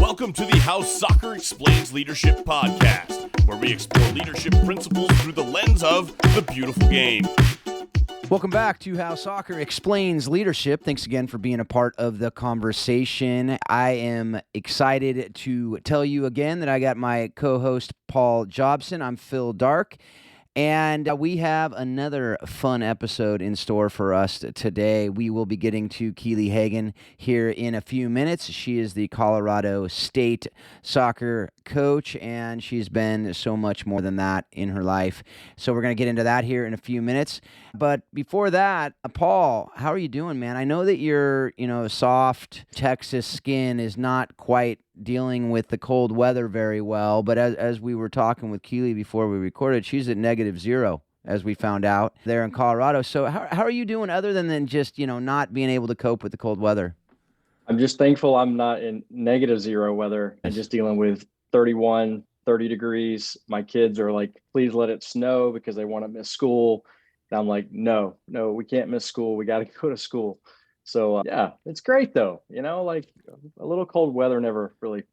Welcome to the How Soccer Explains Leadership podcast, where we explore leadership principles through the lens of the beautiful game. Welcome back to How Soccer Explains Leadership. Thanks again for being a part of the conversation. I am excited to tell you again that I got my co-host Paul Jobson. I'm Phil Dark. And we have another fun episode in store for us today. We will be getting to Keeley Hagen here in a few minutes. She is the Colorado State soccer coach, and she's been so much more than that in her life. So we're going to get into that here in a few minutes. But before that, Paul, how are you doing, man? I know that your, soft Texas skin is not quite dealing with the cold weather very well, but as we were talking with Keeley before we recorded, she's at -0, as we found out, there in Colorado. So how are you doing other than just, not being able to cope with the cold weather? I'm just thankful I'm not in -0 weather and just dealing with 31, 30 degrees. My kids are like, please let it snow because they want to miss school. And I'm like, no, we can't miss school. We got to go to school. So yeah, it's great though. Like a little cold weather never really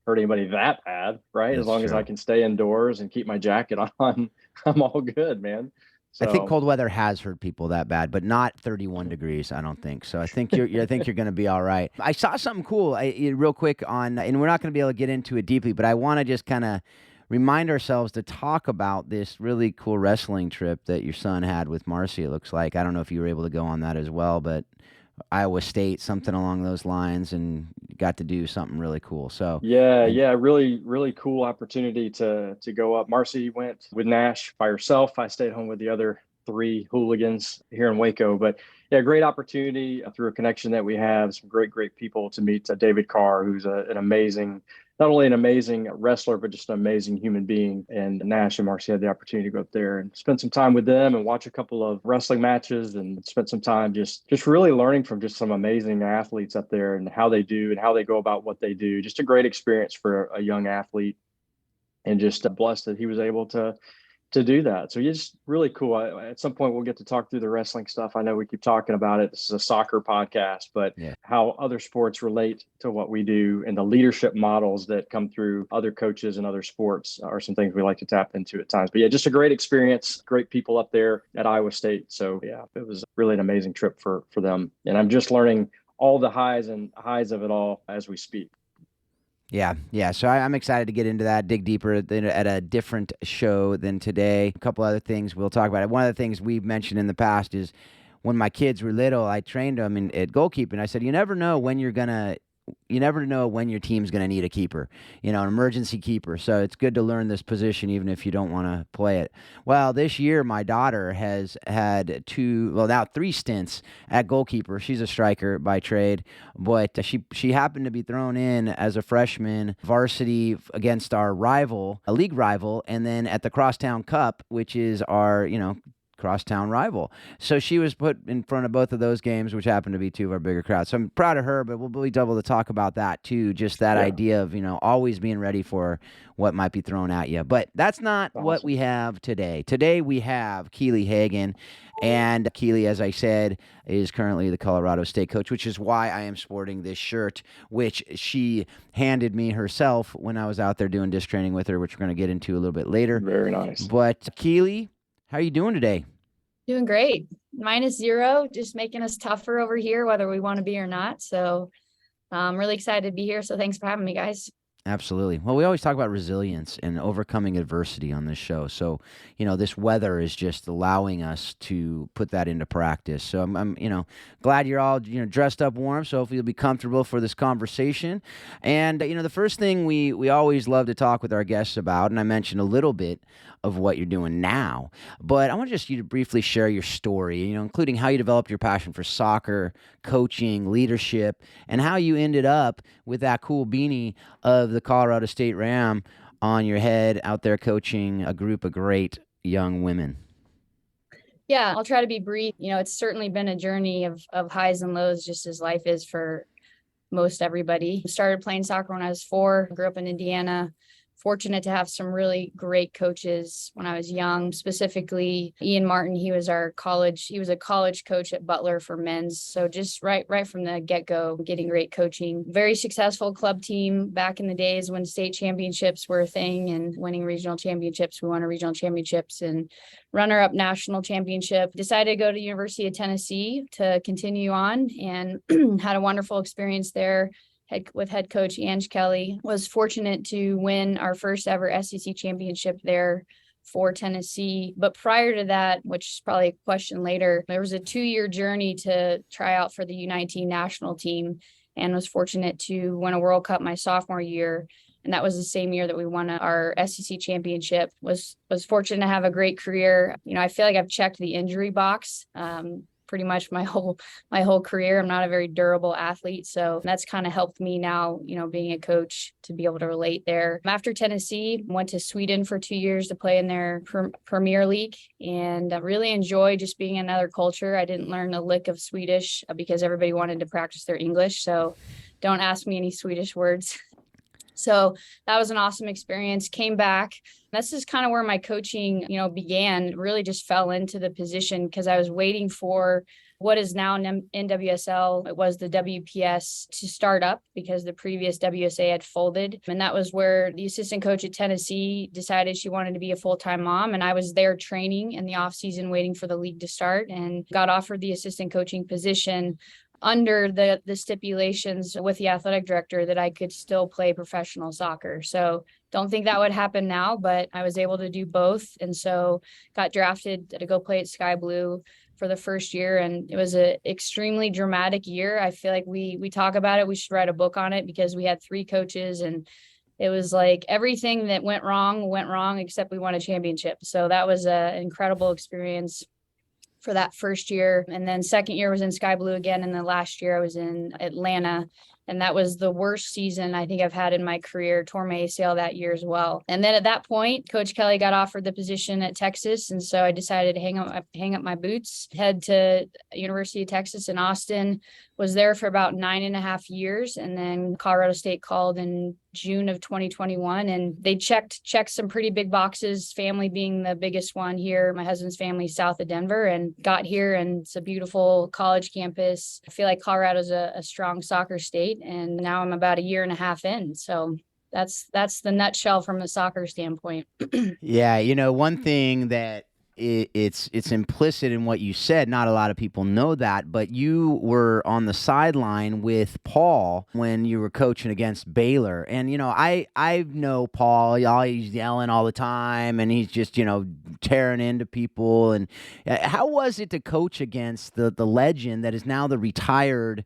hurt anybody that bad, right? As long as I can stay indoors and keep my jacket on, I'm all good, man. So, I think cold weather has hurt people that bad, but not 31 degrees. I don't think so. I think you're going to be all right. I saw something cool, real quick and we're not going to be able to get into it deeply, but I want to just kind of remind ourselves to talk about this really cool wrestling trip that your son had with Marcy. It looks like, I don't know if you were able to go on that as well, but Iowa State, something along those lines, and got to do something really cool. So yeah, really, really cool opportunity to go up. Marcy went with Nash by herself. I stayed home with the other 3 hooligans here in Waco. But yeah, great opportunity through a connection that we have. Some great people to meet David Carr, who's not only an amazing wrestler, but just an amazing human being. And Nash and Marcy had the opportunity to go up there and spend some time with them and watch a couple of wrestling matches and spend some time just really learning from just some amazing athletes up there and how they do and how they go about what they do. Just a great experience for a young athlete, and just blessed that he was able to do that. So it's just really cool. At some point, we'll get to talk through the wrestling stuff. I know we keep talking about it. This is a soccer podcast, but how other sports relate to what we do and the leadership models that come through other coaches and other sports are some things we like to tap into at times. But yeah, just a great experience, great people up there at Iowa State. So yeah, it was really an amazing trip for them. And I'm just learning all the highs of it all as we speak. Yeah. So I'm excited to get into that, dig deeper at a different show than today. A couple other things we'll talk about. One of the things we've mentioned in the past is when my kids were little, I trained them at goalkeeping. I said, you never know when your team's going to need a keeper, an emergency keeper. So it's good to learn this position, even if you don't want to play it. Well, this year, my daughter has had 3 stints at goalkeeper. She's a striker by trade, but she happened to be thrown in as a freshman varsity against our rival, a league rival, and then at the Crosstown Cup, which is our, crosstown rival. So she was put in front of both of those games, which happened to be 2 of our bigger crowds. So I'm proud of her, but we'll be double to talk about that too. Just that idea of, always being ready for what might be thrown at you. But that's not what we have today. Today we have Keeley Hagen, and Keeley, as I said, is currently the Colorado State coach, which is why I am sporting this shirt, which she handed me herself when I was out there doing disc training with her, which we're going to get into a little bit later. Very nice. But Keeley, how are you doing today? Doing great. -0, just making us tougher over here, whether we want to be or not. So I'm really excited to be here. So thanks for having me, guys. Absolutely. Well, we always talk about resilience and overcoming adversity on this show. So, this weather is just allowing us to put that into practice. So I'm glad you're all, dressed up warm. So hopefully you'll be comfortable for this conversation. And, the first thing we always love to talk with our guests about, and I mentioned a little bit of what you're doing now, but I want just you to briefly share your story, including how you developed your passion for soccer, coaching, leadership, and how you ended up with that cool beanie of the Colorado State Ram on your head out there coaching a group of great young women. Yeah, I'll try to be brief. It's certainly been a journey of highs and lows, just as life is for most everybody. Started playing soccer when I was 4, grew up in Indiana, fortunate to have some really great coaches when I was young, specifically Ian Martin. He was a college coach at Butler for men's. So just right from the get-go, getting great coaching. Very successful club team back in the days when state championships were a thing and winning regional championships. We won a regional championships and runner-up national championship. Decided to go to University of Tennessee to continue on and had a wonderful experience there. With head coach Ange Kelly. Was fortunate to win our first ever SEC championship there for Tennessee. But prior to that, which is probably a question later, there was a 2-year journey to try out for the U19 national team and was fortunate to win a World Cup my sophomore year. And that was the same year that we won our SEC championship. Was fortunate to have a great career. I feel like I've checked the injury box. Pretty much my whole career. I'm not a very durable athlete. So that's kind of helped me now, being a coach, to be able to relate there. After Tennessee, went to Sweden for 2 years to play in their Premier League, and I really enjoyed just being in another culture. I didn't learn a lick of Swedish because everybody wanted to practice their English. So don't ask me any Swedish words. So that was an awesome experience. Came back. This is kind of where my coaching, began. Really just fell into the position because I was waiting for what is now NWSL. It was the WPS to start up because the previous WSA had folded. And that was where the assistant coach at Tennessee decided she wanted to be a full-time mom. And I was there training in the off season, waiting for the league to start, and got offered the assistant coaching position under the stipulations with the athletic director that I could still play professional soccer. So don't think that would happen now, but I was able to do both. And so got drafted to go play at Sky Blue for the first year. And it was an extremely dramatic year. I feel like we talk about it. We should write a book on it because we had 3 coaches and it was like everything that went wrong, except we won a championship. So that was an incredible experience for that first year. And then second year was in Sky Blue again. And the last year I was in Atlanta. And that was the worst season I think I've had in my career. Tore my ACL that year as well. And then at that point, Coach Kelly got offered the position at Texas. And so I decided to hang up my boots, head to University of Texas in Austin, was there for about 9.5 years. And then Colorado State called in June of 2021. And they checked some pretty big boxes, family being the biggest one here. My husband's family south of Denver, and got here, and it's a beautiful college campus. I feel like Colorado's a strong soccer state. And now I'm about 1.5 years in. So that's the nutshell from the soccer standpoint. Yeah. One thing that it's implicit in what you said. Not a lot of people know that, but you were on the sideline with Paul when you were coaching against Baylor. And, I know Paul, he's yelling all the time and he's just, tearing into people. And how was it to coach against the legend that is now the retired,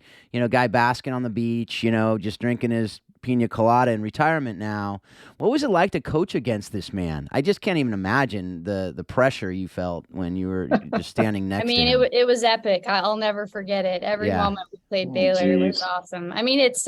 guy basking on the beach, just drinking his pina colada in retirement now? What was it like to coach against this man? I just can't even imagine the pressure you felt when you were just standing next to him. It was epic. I'll never forget it. Every moment we played Baylor, it was awesome. I mean, it's,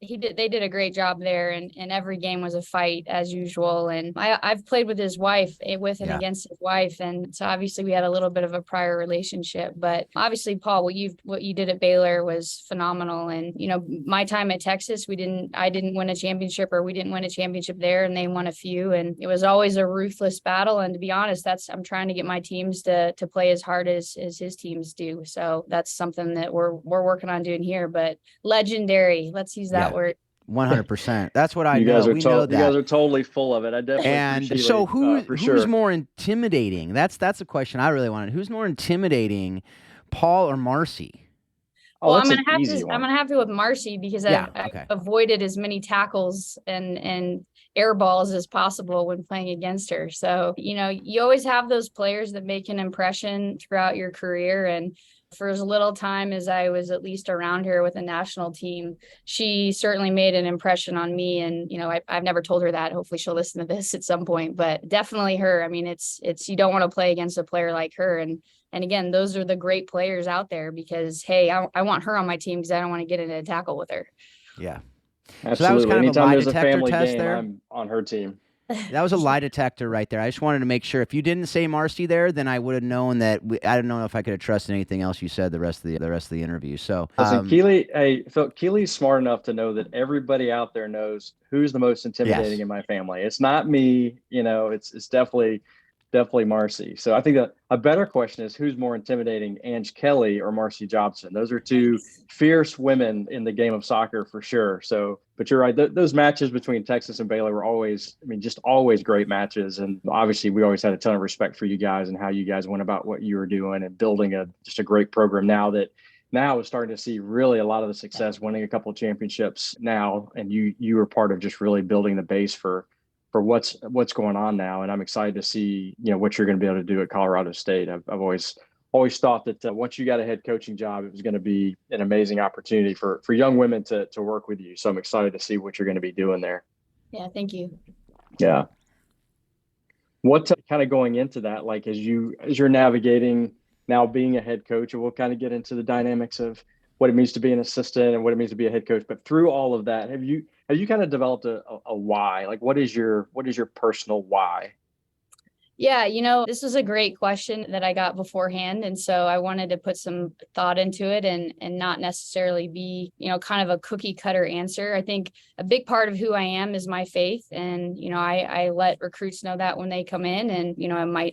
they did a great job there, and every game was a fight as usual. And I've played with his wife, with and against his wife, and so obviously we had a little bit of a prior relationship. But obviously, Paul, what you did at Baylor was phenomenal. And my time at Texas, I didn't win a championship, or we didn't win a championship there, and they won a few. And it was always a ruthless battle. And to be honest, I'm trying to get my teams to play as hard as his teams do. So that's something that we're working on doing here. But legendary, let's use that word. 100%. That's what I know. We know that. You guys are totally full of it. I definitely appreciate it. So who's more intimidating? That's a question I really wanted. Who's more intimidating, Paul or Marcy? Well, I'm gonna have to with Marcy because I've avoided as many tackles and air balls as possible when playing against her. So, you always have those players that make an impression throughout your career. And for as little time as I was at least around her with the national team, she certainly made an impression on me. And, I've never told her that. Hopefully she'll listen to this at some point, but definitely her. I mean, it's you don't want to play against a player like her. And again, those are the great players out there because, hey, I want her on my team because I don't want to get into a tackle with her. Yeah. Absolutely. So that was kind Anytime of a lie there's detector a family test game, there. I'm on her team. That was a lie detector right there. I just wanted to make sure. If you didn't say Marcy there, then I would have known that. I don't know if I could have trusted anything else you said the rest of the interview. So, Listen, Keeley, Phil, Keeley's smart enough to know that everybody out there knows who's the most intimidating yes. in my family. It's not me, it's definitely Marcy. So I think that a better question is who's more intimidating, Ange Kelly or Marcy Jobson? Those are two fierce women in the game of soccer for sure. So, but you're right. Those matches between Texas and Baylor were always, just always great matches. And obviously we always had a ton of respect for you guys and how you guys went about what you were doing and building just a great program now we're starting to see really a lot of the success, winning a couple of championships now. And you were part of just really building the base for what's going on now. And I'm excited to see, what you're going to be able to do at Colorado State. I've always thought that once you got a head coaching job, it was going to be an amazing opportunity for young women to work with you. So I'm excited to see what you're going to be doing there. Yeah. Thank you. Yeah. What kind of going into that, like as you're navigating now being a head coach, and we'll kind of get into the dynamics of what it means to be an assistant and what it means to be a head coach. But through all of that, have you kind of developed a why? Like, what is your personal why? Yeah, this was a great question that I got beforehand. And so I wanted to put some thought into it and not necessarily be, kind of a cookie cutter answer. I think a big part of who I am is my faith. And, I let recruits know that when they come in, and,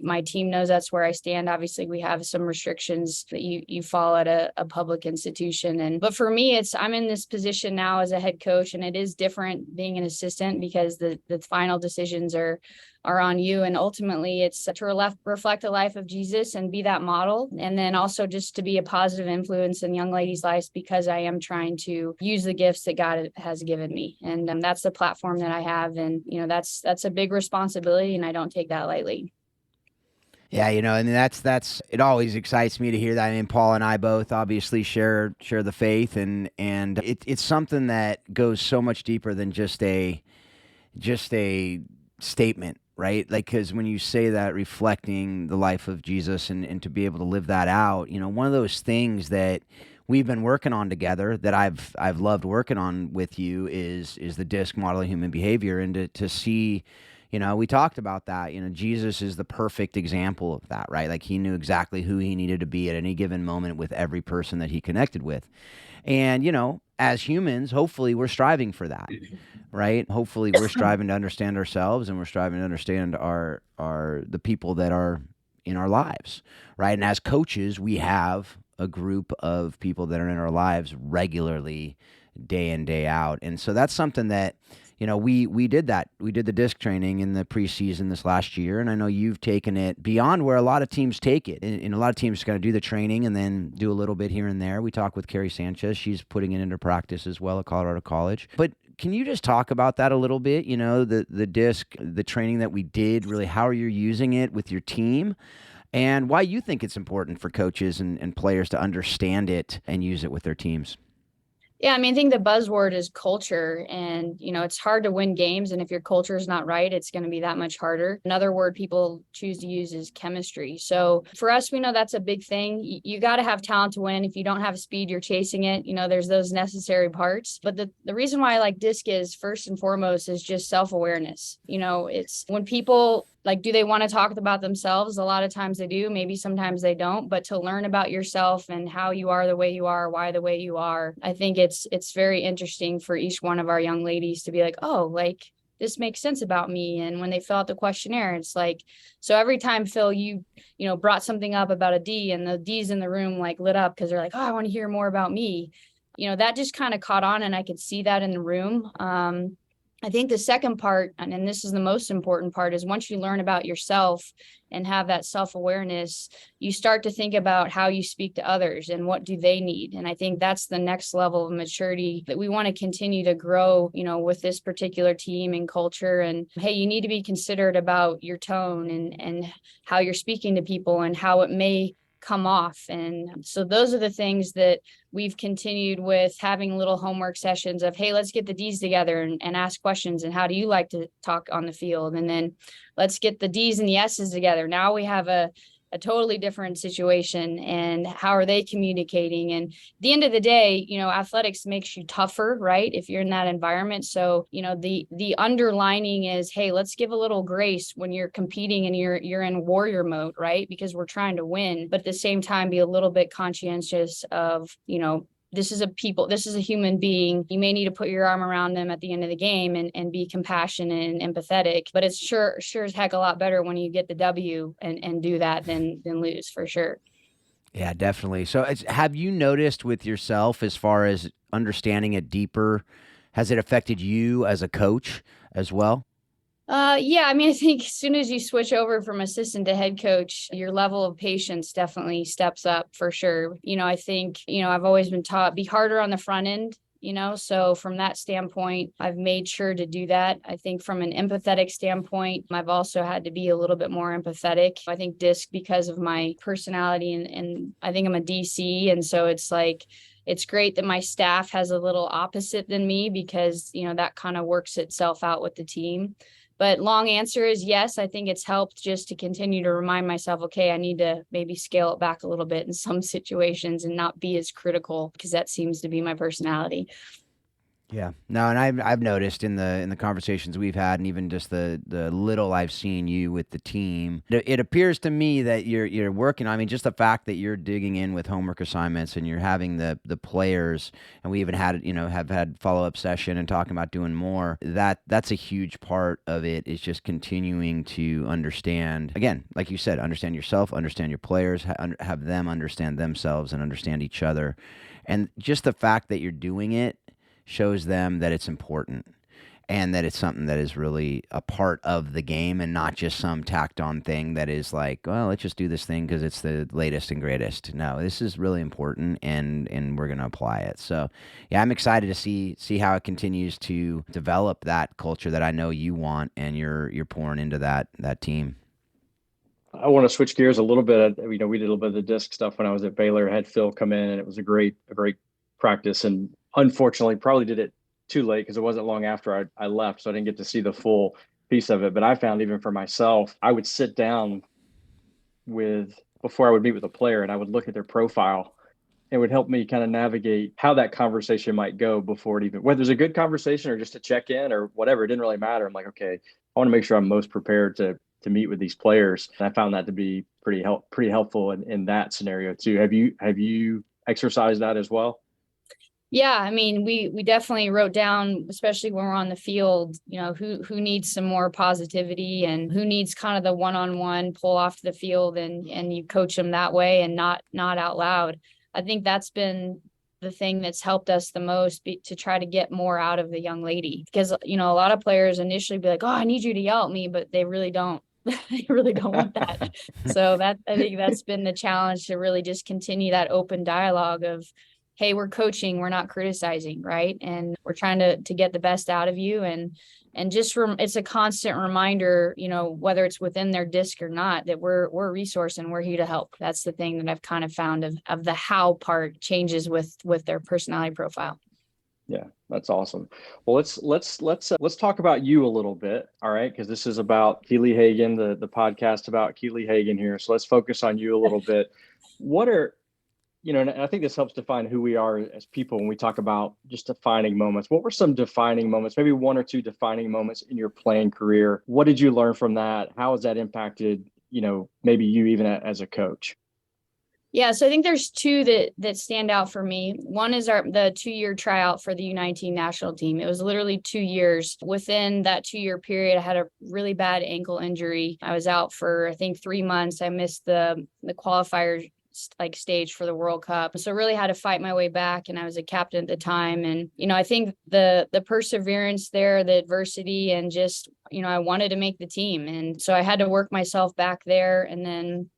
my team knows that's where I stand. Obviously, we have some restrictions that you follow at a public institution. But for me, I'm in this position now as a head coach, and it is different being an assistant because the final decisions are on you. And ultimately it's to reflect the life of Jesus and be that model. And then also just to be a positive influence in young ladies' lives, because I am trying to use the gifts that God has given me. And that's the platform that I have. And, that's a big responsibility, and I don't take that lightly. Yeah, and that's it always excites me to hear that. I mean, Paul and I both obviously share the faith, and it's something that goes so much deeper than just a statement, right? Like, because when you say that, reflecting the life of Jesus and to be able to live that out, one of those things that we've been working on together that I've loved working on with you is the DISC modeling human behavior, and to see, we talked about that. Jesus is the perfect example of that, right? Like, he knew exactly who he needed to be at any given moment with every person that he connected with. And, as humans, hopefully we're striving for that, right? Hopefully we're striving to understand ourselves, and we're striving to understand the people that are in our lives, right? And as coaches, we have a group of people that are in our lives regularly, day in, day out. And so that's something that, we did that. We did the DISC training in the preseason this last year, and I know you've taken it beyond where a lot of teams take it. And a lot of teams got to do the training and then do a little bit here and there. We talked with Carrie Sanchez. She's putting it into practice as well at Colorado College. But can you just talk about that a little bit? The DISC, the training that we did, really how you're using it with your team, and why you think it's important for coaches and players to understand it and use it with their teams. Yeah, I think the buzzword is culture, and, it's hard to win games. And if your culture is not right, it's going to be that much harder. Another word people choose to use is chemistry. So for us, we know that's a big thing. You got to have talent to win. If you don't have speed, you're chasing it. There's those necessary parts. But the reason why I like DISC is first and foremost is just self-awareness. It's when people do they want to talk about themselves? A lot of times they do, maybe sometimes they don't, but to learn about yourself and how you are the way you are, why the way you are, I think it's very interesting for each one of our young ladies to be like, oh, this makes sense about me. And when they fill out the questionnaire, it's like, so every time, Phil, you brought something up about a D, and the D's in the room lit up because they're like, oh, I want to hear more about me. That just kind of caught on, and I could see that in the room. I think the second part, and this is the most important part, is once you learn about yourself and have that self-awareness, you start to think about how you speak to others and what do they need. And I think that's the next level of maturity that we want to continue to grow, with this particular team and culture. And hey, you need to be considerate about your tone and how you're speaking to people and how it may come off. And so those are the things that we've continued with, having little homework sessions of, hey, let's get the D's together and ask questions. And how do you like to talk on the field? And then let's get the D's and the S's together. Now we have a a totally different situation, and how are they communicating? And at the end of the day, athletics makes you tougher, right? If you're in that environment. So, the underlining is, hey, let's give a little grace when you're competing and you're in warrior mode, right? Because we're trying to win, but at the same time, be a little bit conscientious of, this is a human being. You may need to put your arm around them at the end of the game and be compassionate and empathetic, but it's sure as heck a lot better when you get the W and do that than lose, for sure. Yeah, definitely. So have you noticed with yourself, as far as understanding it deeper, has it affected you as a coach as well? Yeah, I mean, I think as soon as you switch over from assistant to head coach, your level of patience definitely steps up, for sure. I think, I've always been taught be harder on the front end, so from that standpoint, I've made sure to do that. I think from an empathetic standpoint, I've also had to be a little bit more empathetic. I think DISC, because of my personality, and I think I'm a DC. And so it's like, it's great that my staff has a little opposite than me, because, that kind of works itself out with the team. But long answer is yes. I think it's helped just to continue to remind myself, okay, I need to maybe scale it back a little bit in some situations and not be as critical, because that seems to be my personality. Yeah, no, and I've noticed in the conversations we've had, and even just the little I've seen you with the team, it appears to me that you're working. I mean, just the fact that you're digging in with homework assignments, and you're having the players, and we even have had follow-up session and talking about doing more. That's a huge part of it, is just continuing to understand, again, like you said, understand yourself, understand your players, have them understand themselves and understand each other, and just the fact that you're doing it shows them that it's important, and that it's something that is really a part of the game, and not just some tacked on thing that is like, well, let's just do this thing because it's the latest and greatest. No, this is really important, and we're going to apply it. So yeah, I'm excited to see how it continues to develop that culture that I know you want, and you're pouring into that team. I want to switch gears a little bit. We did a little bit of the disc stuff when I was at Baylor. I had Phil come in, and it was a great practice. And unfortunately, probably did it too late, because it wasn't long after I left, so I didn't get to see the full piece of it. But I found, even for myself, I would sit down before I would meet with a player, and I would look at their profile. It would help me kind of navigate how that conversation might go before it even, whether it's a good conversation or just a check in or whatever. It didn't really matter. I'm like, okay, I want to make sure I'm most prepared to meet with these players. And I found that to be pretty helpful in that scenario too. Have you exercised that as well? Yeah, I mean, we definitely wrote down, especially when we're on the field, who needs some more positivity, and who needs kind of the one-on-one pull off to the field, and you coach them that way, and not out loud. I think that's been the thing that's helped us the most, to try to get more out of the young lady, because, a lot of players initially be like, oh, I need you to yell at me, but they really don't. They really don't want that. So I think that's been the challenge, to really just continue that open dialogue of, hey, we're coaching, we're not criticizing, right? And we're trying to get the best out of you. And just it's a constant reminder, whether it's within their disc or not, that we're a resource and we're here to help. That's the thing that I've kind of found of the how part changes with their personality profile. Yeah, that's awesome. Well, let's talk about you a little bit. All right. Because this is about Keeley Hagen, the podcast about Keeley Hagen here. So let's focus on you a little bit. What are, and I think this helps define who we are as people when we talk about just defining moments. What were some defining moments, maybe one or two defining moments in your playing career? What did you learn from that? How has that impacted, maybe you even as a coach? Yeah, so I think there's two that stand out for me. One is the 2-year tryout for the U19 national team. It was literally 2 years. Within that 2-year period, I had a really bad ankle injury. I was out for, I think, 3 months. I missed the qualifier stage for the World Cup. So really had to fight my way back, and I was a captain at the time. And, I think the perseverance there, the adversity, and just, I wanted to make the team. And so I had to work myself back there. And then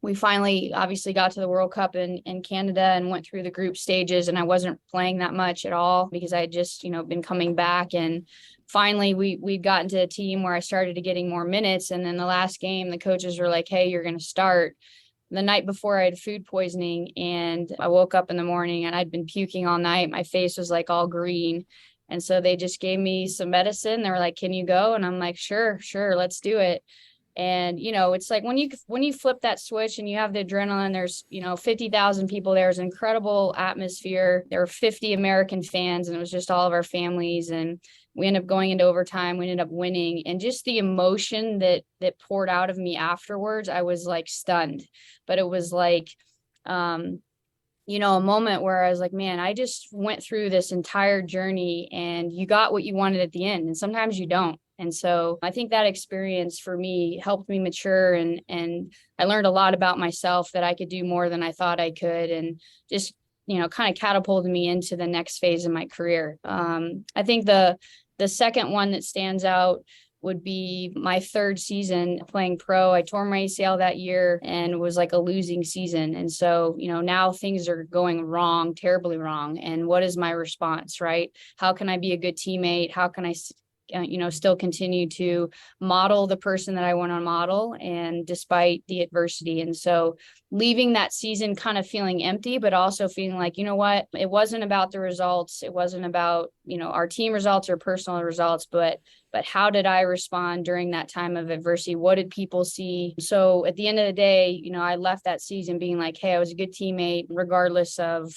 we finally obviously got to the World Cup in Canada and went through the group stages, and I wasn't playing that much at all because I had just, been coming back. And finally we got into a team where I started to getting more minutes. And then the last game, the coaches were like, hey, you're going to start. The night before, I had food poisoning, and I woke up in the morning and I'd been puking all night. My face was like all green. And so they just gave me some medicine. They were like, can you go? And I'm like, sure, let's do it. And, it's like when you flip that switch and you have the adrenaline, there's, 50,000 people there. It's an incredible atmosphere. There were 50 American fans, and it was just all of our families. And we ended up going into overtime. We ended up winning. And just the emotion that poured out of me afterwards, I was like stunned. But it was like, a moment where I was like, man, I just went through this entire journey and you got what you wanted at the end. And sometimes you don't. And so I think that experience for me helped me mature, and I learned a lot about myself, that I could do more than I thought I could, and just, kind of catapulted me into the next phase of my career. I think the second one that stands out would be my third season playing pro. I tore my ACL that year, and it was like a losing season. And so, now things are going wrong, terribly wrong. And what is my response, right? How can I be a good teammate? How can I still continue to model the person that I want to model, and despite the adversity? And so leaving that season kind of feeling empty, but also feeling like, what, it wasn't about the results. It wasn't about, our team results or personal results, but how did I respond during that time of adversity? What did people see? So at the end of the day, I left that season being like, hey, I was a good teammate regardless of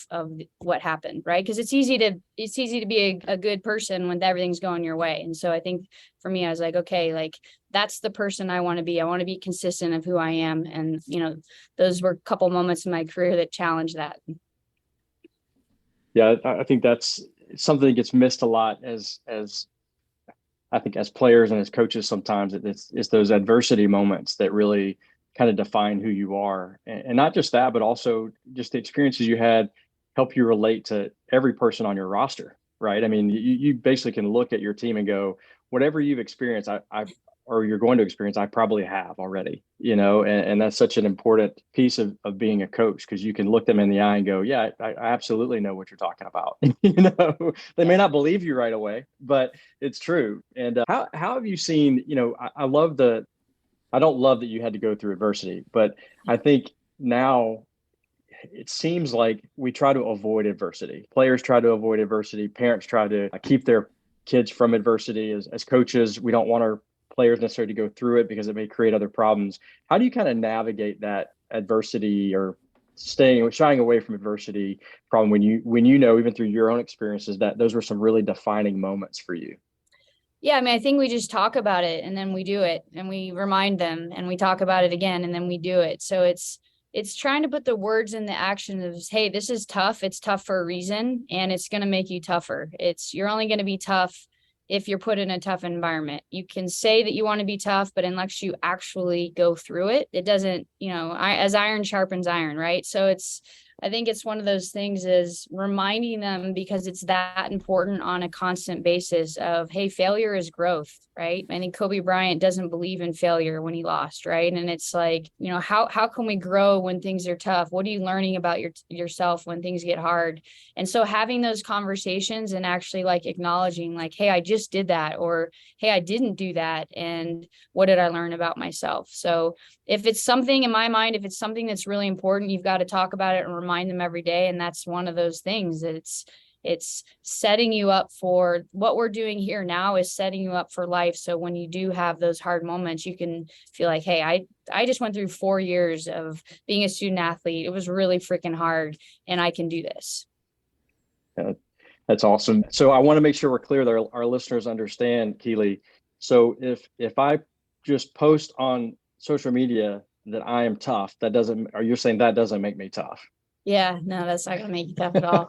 what happened, right? Because it's easy to be a good person when everything's going your way. And so I think for me, I was like, okay, like that's the person I want to be. I want to be consistent of who I am. And, those were a couple moments in my career that challenged that. Yeah, I think that's something that gets missed a lot as I think as players and as coaches. Sometimes it's those adversity moments that really kind of define who you are. And not just that, but also just the experiences you had help you relate to every person on your roster, right? I mean, you basically can look at your team and go, whatever you've experienced, or you're going to experience, I probably have already, and that's such an important piece of being a coach, because you can look them in the eye and go, yeah, I absolutely know what you're talking about. They may not believe you right away, but it's true. And how have you seen, I don't love that you had to go through adversity, but I think now it seems like we try to avoid adversity. Players try to avoid adversity. Parents try to keep their kids from adversity. As coaches, we don't want our players necessarily to go through it because it may create other problems. How do you kind of navigate that adversity, or shying away from adversity problem when you know, even through your own experiences, that those were some really defining moments for you? Yeah, I mean, I think we just talk about it and then we do it, and we remind them and we talk about it again and then we do it. So it's trying to put the words in the action of, hey, this is tough. It's tough for a reason, and it's going to make you tougher. You're only going to be tough if you're put in a tough environment. You can say that you want to be tough, but unless you actually go through it, it doesn't, as iron sharpens iron, right? So I think it's one of those things, is reminding them, because it's that important on a constant basis of, hey, failure is growth, right? I think Kobe Bryant doesn't believe in failure when he lost, right? And it's like, how can we grow when things are tough? What are you learning about yourself when things get hard? And so having those conversations and actually like acknowledging like, hey, I just did that, or hey, I didn't do that, and what did I learn about myself? So if it's something, in my mind, if it's something that's really important, you've got to talk about it and remind them every day. And that's one of those things that it's setting you up for what we're doing here now, is setting you up for life. So when you do have those hard moments, you can feel like, hey, I just went through 4 years of being a student athlete. It was really freaking hard, and I can do this. That's awesome. So I want to make sure we're clear that our listeners understand, Keeley. So if I just post on social media that I am tough, you're saying that doesn't make me tough? Yeah, no, that's not going to make you tough at all.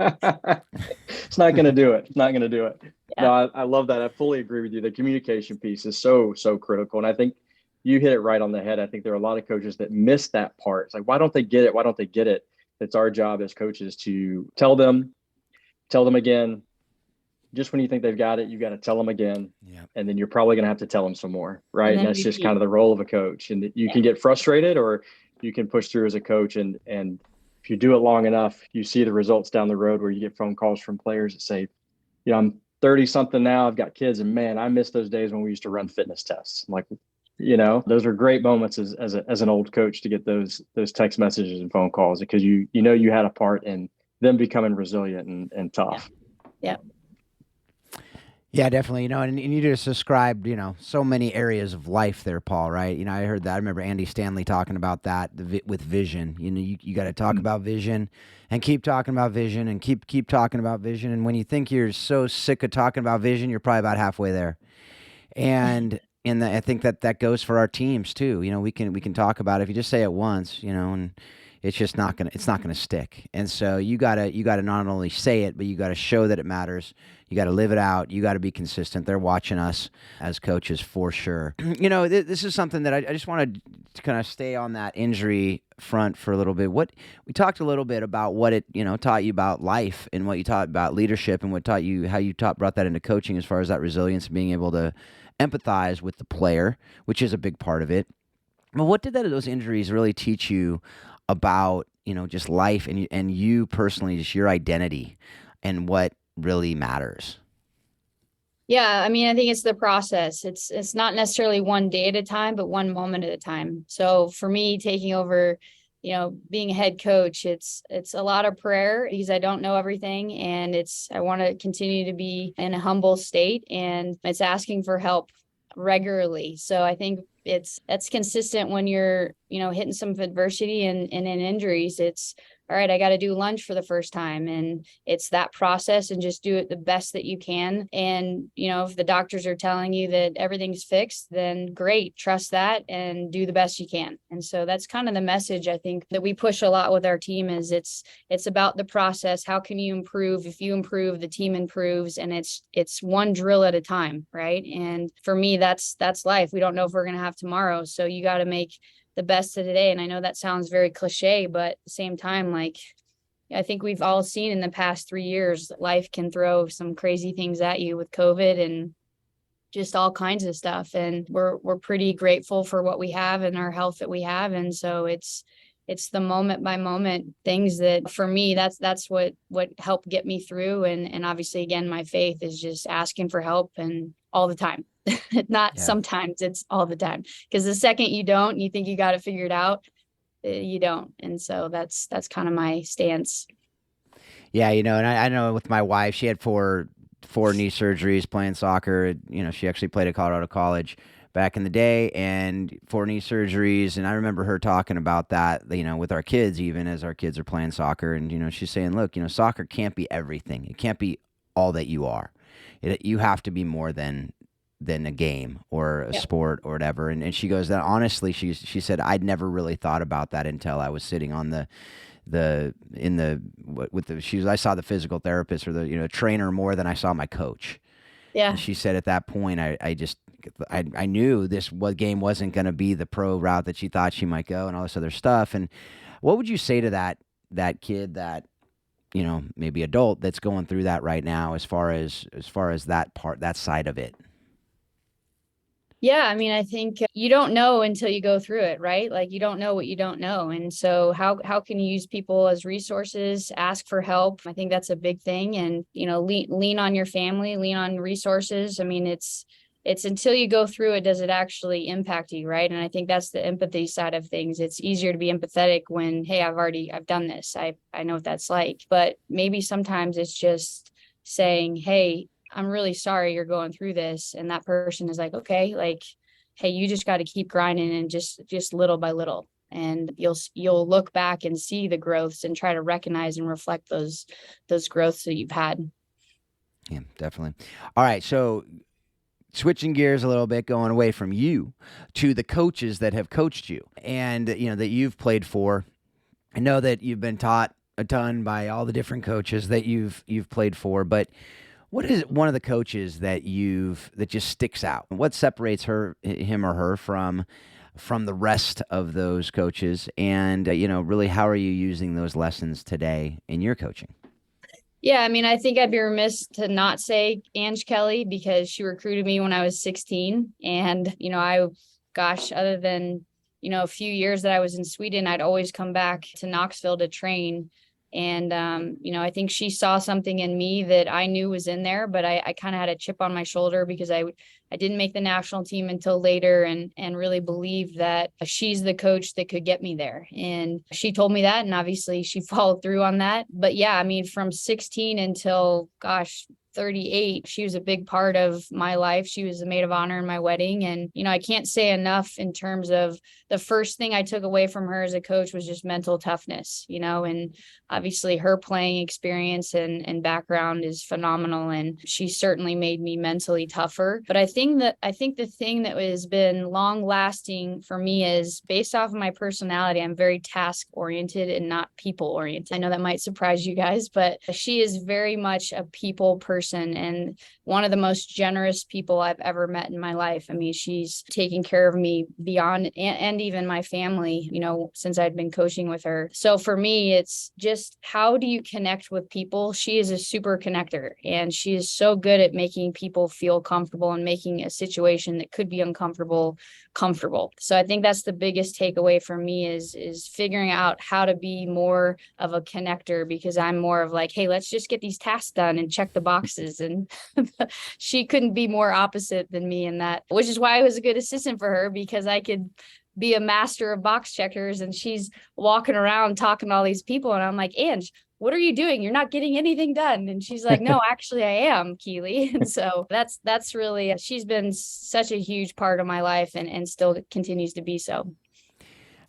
It's not going to do it. It's not going to do it. Yeah. No, I love that. I fully agree with you. The communication piece is so critical. And I think you hit it right on the head. I think there are a lot of coaches that miss that part. It's like, why don't they get it? Why don't they get it? It's our job as coaches to tell them again. Just when you think they've got it, you got to tell them again. Yeah. And then you're probably going to have to tell them some more, right? And that's just kind of the role of a coach. And you can get frustrated, or you can push through as a coach. And if you do it long enough, you see the results down the road, where you get phone calls from players that say, I'm 30 something now, I've got kids, and man, I miss those days when we used to run fitness tests. I'm like, those are great moments as an old coach to get those text messages and phone calls, because you had a part in them becoming resilient and tough. Yeah. Yeah, definitely. And you just described, so many areas of life there, Paul, right? I heard that. I remember Andy Stanley talking about that with vision. You got to talk about vision and keep talking about vision and keep talking about vision. And when you think you're so sick of talking about vision, you're probably about halfway there. And I think that goes for our teams too. We can talk about it if you just say it once, and it's not gonna stick. And so you gotta not only say it, but you gotta show that it matters. You gotta live it out. You gotta be consistent. They're watching us as coaches for sure. This is something that I just wanted to kind of stay on that injury front for a little bit. What we talked a little bit about what it taught you about life and what you taught about leadership and what taught you how you brought that into coaching as far as that resilience and being able to empathize with the player, which is a big part of it. But what did those injuries really teach you about, just life and you personally, just your identity and what really matters? Yeah, I mean, I think it's the process. It's not necessarily one day at a time, but one moment at a time. So for me, taking over, being a head coach, it's a lot of prayer because I don't know everything, and I want to continue to be in a humble state, and it's asking for help regularly. So I think that's consistent when you're, hitting some adversity and in injuries. It's all right, I got to do lunge for the first time. And it's that process, and just do it the best that you can. And, if the doctors are telling you that everything's fixed, then great, trust that and do the best you can. And so that's kind of the message I think that we push a lot with our team is it's about the process. How can you improve? If you improve, the team improves, and it's one drill at a time. Right. And for me, that's life. We don't know if we're going to have tomorrow. So you got to make the best of today. And I know that sounds very cliche, but at the same time, like, I think we've all seen in the past 3 years, life can throw some crazy things at you with COVID and just all kinds of stuff. And we're pretty grateful for what we have and our health that we have. And so it's the moment by moment things that for me, that's what helped get me through. And obviously, again, my faith is just asking for help and all the time. Not sometimes, it's all the time. Because the second you don't, you think you got it figured out, you don't. And so that's kind of my stance. Yeah, and I know with my wife, she had four knee surgeries playing soccer. She actually played at Colorado College back in the day, and 4 knee surgeries. And I remember her talking about that, with our kids, even as our kids are playing soccer. And, she's saying, look, soccer can't be everything. It can't be all that you are. You have to be more than a game or a sport or whatever. And she goes, that honestly, she said, I'd never really thought about that until I was sitting on I saw the physical therapist or the, trainer more than I saw my coach. Yeah. And she said at that point, I knew what game wasn't going to be the pro route that she thought she might go and all this other stuff. And what would you say to that kid, that, maybe adult that's going through that right now, as far as that side of it? Yeah, I mean, I think you don't know until you go through it, right? Like, you don't know what you don't know. And so how can you use people as resources, ask for help? I think that's a big thing. And, lean on your family, lean on resources. I mean, it's until you go through it, does it actually impact you, right? And I think that's the empathy side of things. It's easier to be empathetic when, hey, I've done this. I know what that's like. But maybe sometimes it's just saying, hey, I'm really sorry you're going through this. And that person is like, okay, like, hey, you just got to keep grinding and just little by little. And you'll look back and see the growths and try to recognize and reflect those growths that you've had. Yeah, definitely. All right. So switching gears a little bit, going away from you to the coaches that have coached you and, that you've played for. I know that you've been taught a ton by all the different coaches that you've played for, but what is one of the coaches that just sticks out? What separates him or her from the rest of those coaches? And, really, how are you using those lessons today in your coaching? Yeah, I mean, I think I'd be remiss to not say Ange Kelly, because she recruited me when I was 16. And, other than, a few years that I was in Sweden, I'd always come back to Knoxville to train. And, I think she saw something in me that I knew was in there, but I kind of had a chip on my shoulder because I didn't make the national team until later, and really believed that she's the coach that could get me there. And she told me that, and obviously she followed through on that. But yeah, I mean, from 16 until, 38, she was a big part of my life. She was the maid of honor in my wedding. And, I can't say enough in terms of the first thing I took away from her as a coach was just mental toughness, and obviously her playing experience and background is phenomenal. And she certainly made me mentally tougher. But I think the thing that has been long lasting for me is based off of my personality. I'm very task oriented and not people oriented. I know that might surprise you guys, but she is very much a people person and one of the most generous people I've ever met in my life. I mean, she's taken care of me beyond and even my family, since I'd been coaching with her. So for me, it's just how do you connect with people? She is a super connector and she is so good at making people feel comfortable and making a situation that could be uncomfortable comfortable. So I think that's the biggest takeaway for me is figuring out how to be more of a connector, because I'm more of like, hey, let's just get these tasks done and check the boxes. And she couldn't be more opposite than me in that, which is why I was a good assistant for her, because I could be a master of box checkers and she's walking around talking to all these people. And I'm like, Ange, what are you doing? You're not getting anything done. And she's like, no, actually I am, Keeley. And so that's really, she's been such a huge part of my life and still continues to be so.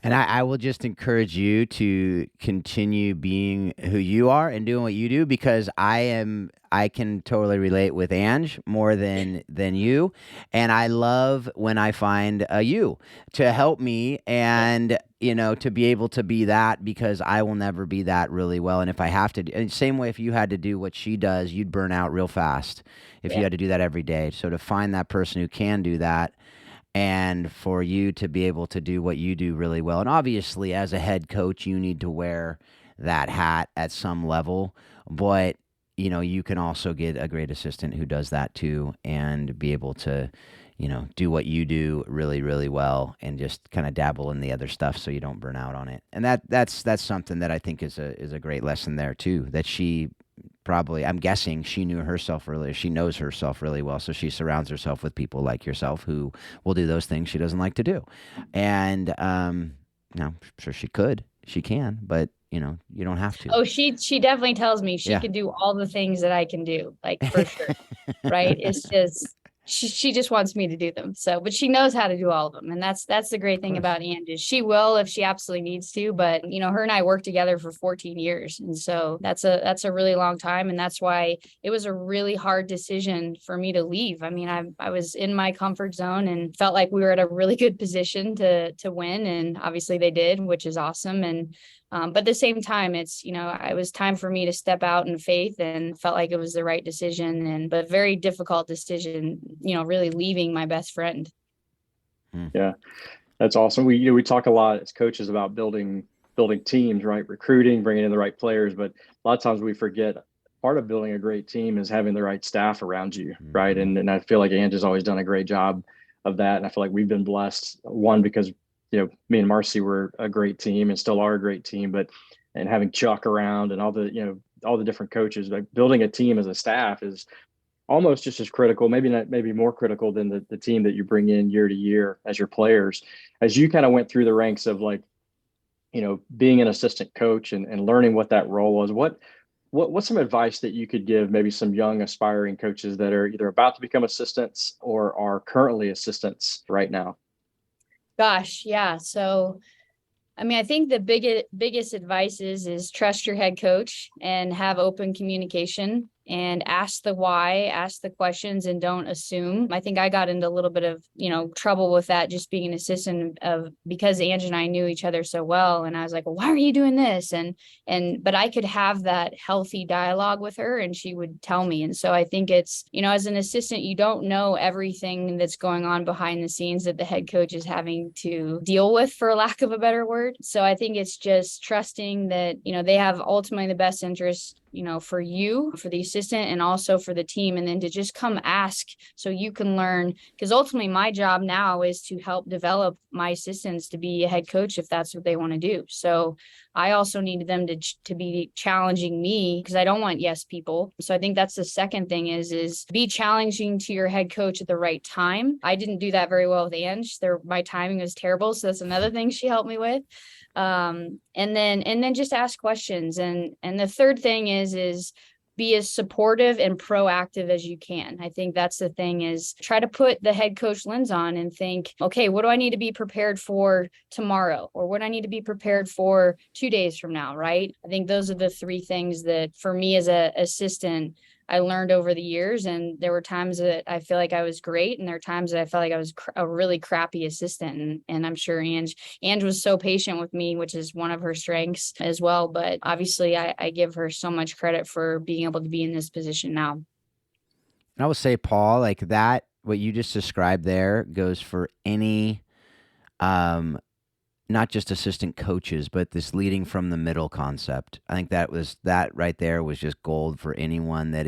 And I will just encourage you to continue being who you are and doing what you do, because I can totally relate with Ange more than you. And I love when I find you to help me and, to be able to be that, because I will never be that really well. And if I have to, and same way, if you had to do what she does, you'd burn out real fast if you had to do that every day. So to find that person who can do that, and for you to be able to do what you do really well. And obviously, as a head coach, you need to wear that hat at some level. But, you can also get a great assistant who does that too and be able to, do what you do really, really well and just kind of dabble in the other stuff so you don't burn out on it. And that's something that I think is a great lesson there too, that she probably, I'm guessing she knows herself really well. So she surrounds herself with people like yourself who will do those things she doesn't like to do. And, I'm sure she can, but you don't have to. Oh, she definitely tells me she could do all the things that I can do, like for sure. Right. It's just, she just wants me to do them. So, but she knows how to do all of them. And that's the great thing about Ange is she will, if she absolutely needs to, but her and I worked together for 14 years. And so that's a really long time. And that's why it was a really hard decision for me to leave. I mean, I was in my comfort zone and felt like we were at a really good position to win. And obviously they did, which is awesome. And but at the same time, it's, it was time for me to step out in faith and felt like it was the right decision but a very difficult decision, really leaving my best friend. Yeah, that's awesome. We talk a lot as coaches about building teams, right? Recruiting, bringing in the right players. But a lot of times we forget part of building a great team is having the right staff around you, right? And I feel like Ange has always done a great job of that. And I feel like we've been blessed, one, because me and Marcy were a great team and still are a great team, and having Chuck around and all the different coaches, like building a team as a staff is almost just as critical, maybe more critical than the team that you bring in year to year as your players. As you kind of went through the ranks of being an assistant coach and learning what that role was, what's some advice that you could give maybe some young aspiring coaches that are either about to become assistants or are currently assistants right now? Gosh, yeah. So, I mean, I think the biggest advice is trust your head coach and have open communication and ask the why, ask the questions, and don't assume. I think I got into a little bit of, trouble with that, just being an assistant because Ange and I knew each other so well. And I was like, well, why are you doing this? But I could have that healthy dialogue with her and she would tell me. And so I think it's, as an assistant, you don't know everything that's going on behind the scenes that the head coach is having to deal with, for lack of a better word. So I think it's just trusting that, they have ultimately the best interest, for you, for the assistant, and also for the team. And then to just come ask so you can learn, because ultimately my job now is to help develop my assistants to be a head coach if that's what they want to do. So I also needed them to be challenging me, because I don't want yes people. So I think that's the second thing is be challenging to your head coach at the right time. I didn't do that very well with Ange. My timing was terrible. So that's another thing she helped me with. And then just ask questions. And the third thing is be as supportive and proactive as you can. I think that's the thing, is try to put the head coach lens on and think, okay, what do I need to be prepared for tomorrow? Or what I need to be prepared for 2 days from now, right? I think those are the three things that for me as an assistant, I learned over the years. And there were times that I feel like I was great, and there were times that I felt like I was a really crappy assistant. And I'm sure Ange was so patient with me, which is one of her strengths as well. But obviously I give her so much credit for being able to be in this position now. And I would say, Paul, like that, what you just described there goes for any, not just assistant coaches, but this leading from the middle concept. I think that right there was just gold for anyone that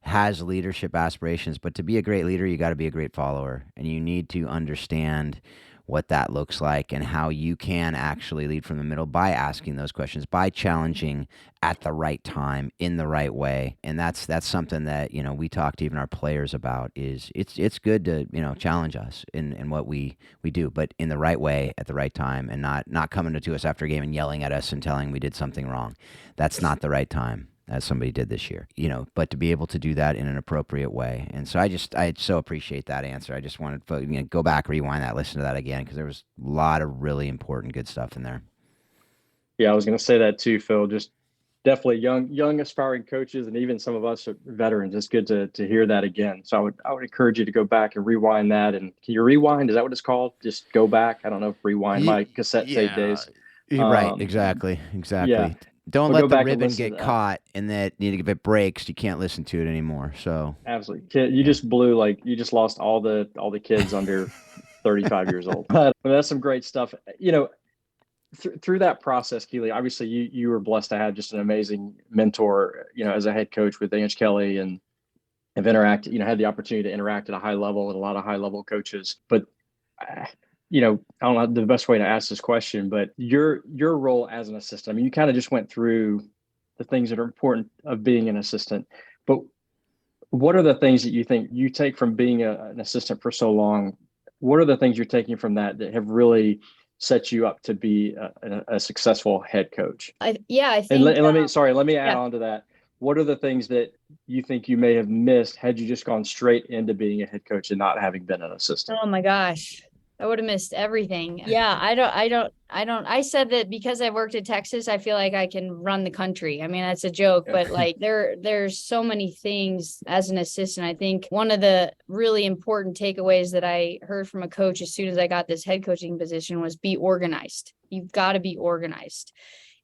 has leadership aspirations. But to be a great leader, you got to be a great follower, and you need to understand what that looks like and how you can actually lead from the middle by asking those questions, by challenging at the right time in the right way. And that's something that, we talk to even our players about. Is it's good to, challenge us in what we do, but in the right way at the right time, and not coming to us after a game and yelling at us and telling we did something wrong. That's not the right time, as somebody did this year, but to be able to do that in an appropriate way. And so I so appreciate that answer. I just wanted to go back, rewind that, listen to that again, because there was a lot of really important, good stuff in there. Yeah, I was going to say that too, Phil. Just definitely young aspiring coaches, and even some of us are veterans. It's good to hear that again. So I would encourage you to go back and rewind that. And can you rewind? Is that what it's called? Just go back. I don't know if rewind my cassette tape days. Right. Exactly. Yeah. Don't let the ribbon get caught, and that if it breaks, you can't listen to it anymore. So absolutely, you just you just lost all the kids under 35 years old. But that's some great stuff. Through that process, Keeley, obviously you were blessed to have just an amazing mentor, as a head coach with Ange Kelly, and have had the opportunity to interact at a high level with a lot of high level coaches. But I don't know the best way to ask this question, but your role as an assistant, I mean, you kind of just went through the things that are important of being an assistant, but what are the things that you think you take from being an assistant for so long? What are the things you're taking from that have really set you up to be a successful head coach? I think. And let me add on to that. What are the things that you think you may have missed had you just gone straight into being a head coach and not having been an assistant? Oh my gosh, I would have missed everything. Yeah, I said that because I worked at Texas, I feel like I can run the country. I mean, that's a joke, but like there's so many things as an assistant. I think one of the really important takeaways that I heard from a coach as soon as I got this head coaching position was be organized. You've got to be organized.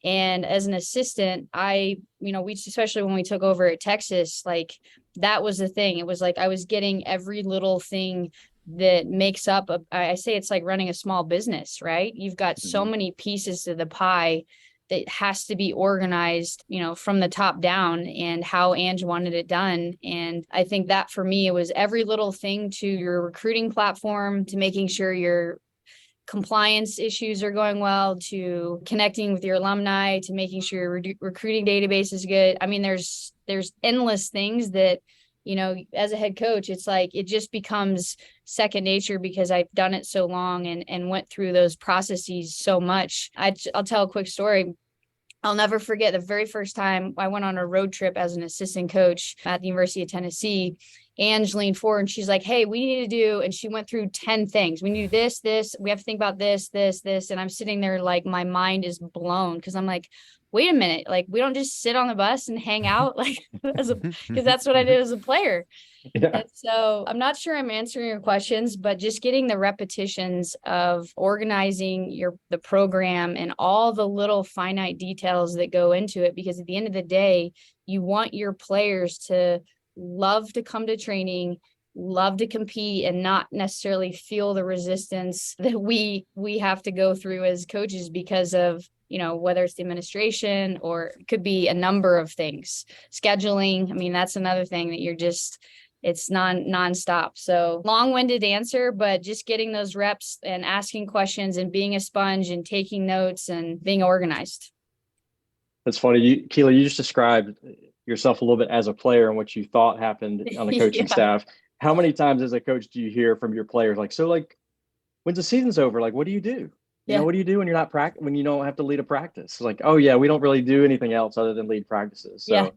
And as an assistant, we especially when we took over at Texas, like that was the thing. It was like I was getting every little thing that makes up I say it's like running a small business, right? You've got so many pieces to the pie that has to be organized, from the top down, and how Ange wanted it done. And I think that for me, it was every little thing to your recruiting platform, to making sure your compliance issues are going well, to connecting with your alumni, to making sure your recruiting database is good. I mean, there's endless things that, as a head coach, it's like, it just becomes second nature because I've done it so long and went through those processes so much. I'll tell a quick story. I'll never forget the very first time I went on a road trip as an assistant coach at the University of Tennessee. Ange leaned forward and she's like, hey, we need to do, and she went through 10 things. We need this, we have to think about this. And I'm sitting there like my mind is blown because I'm like, wait a minute, like we don't just sit on the bus and hang out, like because that's what I did as a player. Yeah. And so I'm not sure I'm answering your questions, but just getting the repetitions of organizing the program and all the little finite details that go into it, because at the end of the day, you want your players to love to come to training, love to compete, and not necessarily feel the resistance that we have to go through as coaches because of, whether it's the administration or it could be a number of things. Scheduling, I mean, that's another thing that it's nonstop. So long-winded answer, but just getting those reps and asking questions and being a sponge and taking notes and being organized. That's funny. Keeley, you just described yourself a little bit as a player and what you thought happened on the coaching staff. How many times as a coach do you hear from your players when's the season's over? Like, what do you do? What do you do when you're not when you don't have to lead a practice? Like, oh yeah, we don't really do anything else other than lead practices. So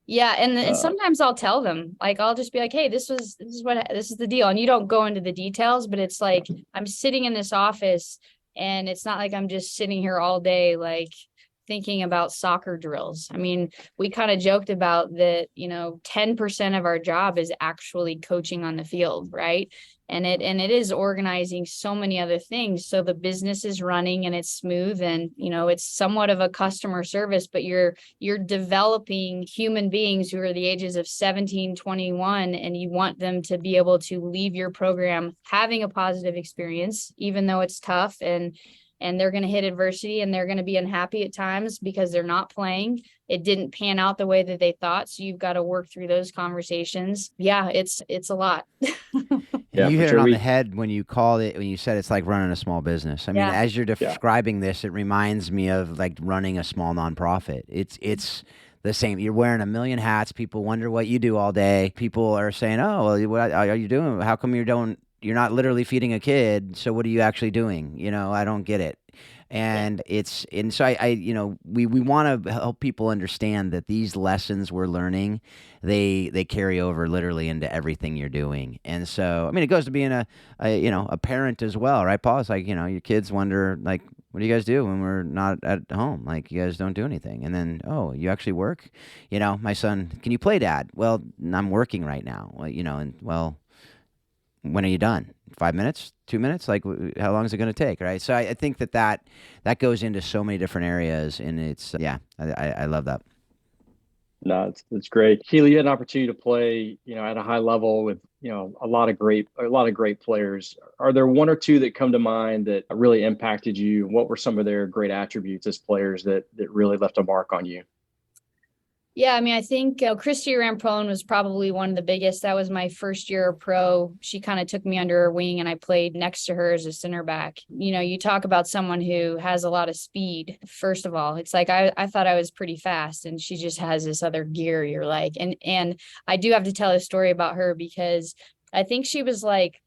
Yeah. And Uh, sometimes I'll tell them, like, I'll just be like, hey, this is the deal. And you don't go into the details, but it's like, I'm sitting in this office and it's not like I'm just sitting here all day, like thinking about soccer drills. I mean, we kind of joked about that, 10% of our job is actually coaching on the field, right? And it is organizing so many other things. So the business is running and it's smooth, and it's somewhat of a customer service, but you're developing human beings who are the ages of 17, 21, and you want them to be able to leave your program having a positive experience, even though it's tough, and they're going to hit adversity and they're going to be unhappy at times because they're not playing. It didn't pan out the way that they thought. So you've got to work through those conversations. Yeah, it's a lot. And yeah, you for hit it sure. on the head when you called it, when you said it's like running a small business. I mean, Yeah. as you're Yeah. describing this, it reminds me of like running a small nonprofit. It's the same. You're wearing a million hats. People wonder what you do all day. People are saying, "Oh, well, what are you doing? How come you're not literally feeding a kid? So what are you actually doing? I don't get it." And so we want to help people understand that these lessons we're learning, they carry over literally into everything you're doing. And so, I mean, it goes to being a parent as well, right, Paul? It's like, your kids wonder, like, what do you guys do when we're not at home? Like, you guys don't do anything. And then, oh, you actually work? My son, can you play, Dad? Well, I'm working right now. Well, when are you done? 5 minutes? 2 minutes? Like, how long is it going to take? Right. So I think that goes into so many different areas, and it's, yeah, I love that. No, it's great. Keely, you had an opportunity to play, at a high level with, a lot of great players. Are there one or two that come to mind that really impacted you? What were some of their great attributes as players that really left a mark on you? Yeah, I mean, I think Christy Rampone was probably one of the biggest. That was my first year of pro. She kind of took me under her wing and I played next to her as a center back. You talk about someone who has a lot of speed. First of all, it's like I thought I was pretty fast, and she just has this other gear. You're like, and I do have to tell a story about her because I think she was like,